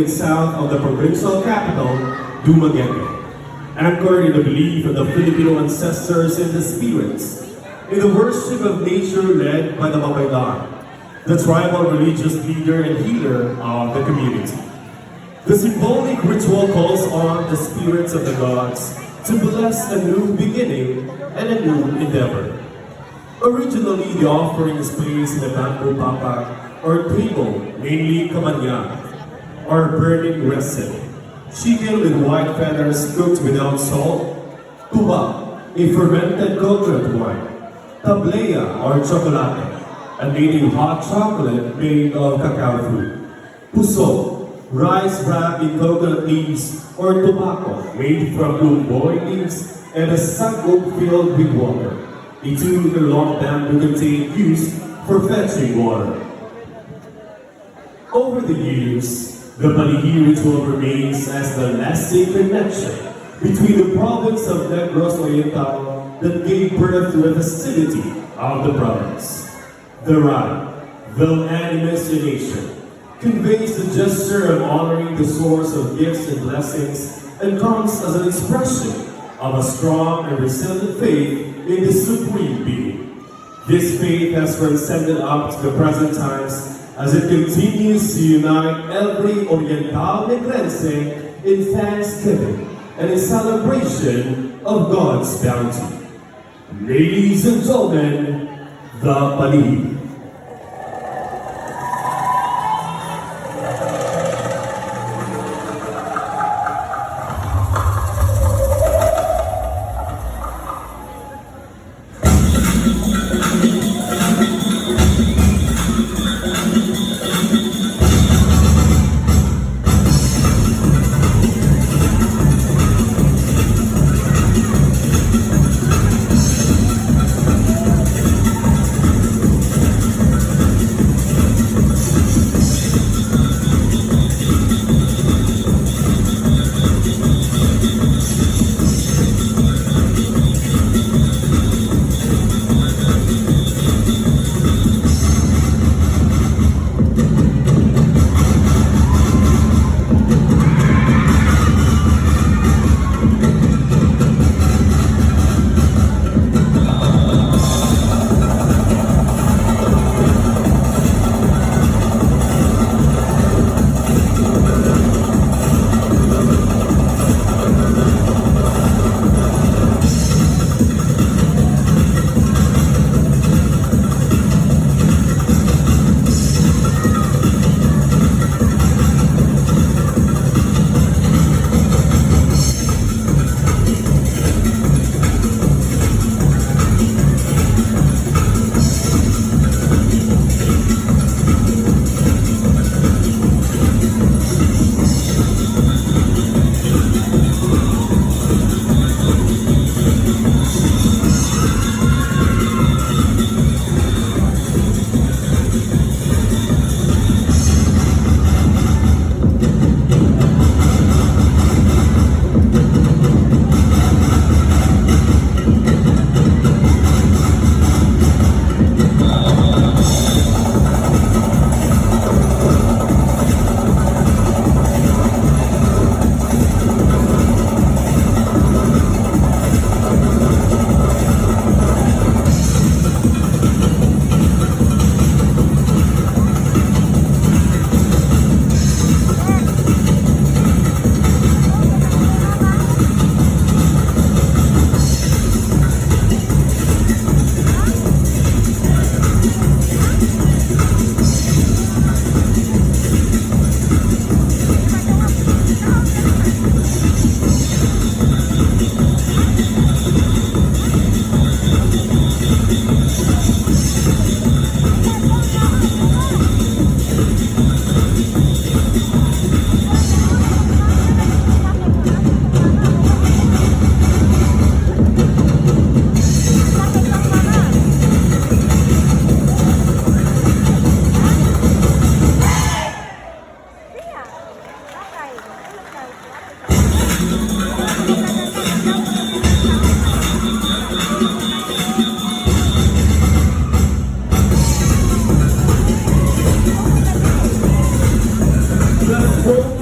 south of the provincial capital, Dumaguete, anchored in the belief of the Filipino ancestors in the spirits, in the worship of nature led by the Mabaydan, the tribal religious leader and healer of the community. The symbolic ritual calls on the spirits of the gods to bless a new beginning and a new endeavor. Originally, the offering is placed in a bamboo papa or table, mainly kamanya, or burning resin, chicken with white feathers cooked without salt, tuba, a fermented coconut wine, tablea or chocolate, a native hot chocolate made of cacao fruit, puso, rice wrapped in coconut leaves or tobacco made from lumboy leaves, and a sago filled with water, a 2-meter-long bamboo container used for fetching water. Over the years, the Palihi ritual remains as the lasting connection between the province of Negros Oriental that gave birth to the festivity of the province. The rite, though animation, conveys the gesture of honoring the source of gifts and blessings and comes as an expression of a strong and resilient faith in the Supreme Being. This faith has transcended up to the present times as it continues to unite every Oriental Negrense in thanksgiving and in celebration of God's bounty. Ladies and gentlemen, the Palihi.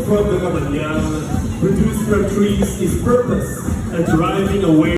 from the Kabanyaang, produced from trees, is purpose and driving away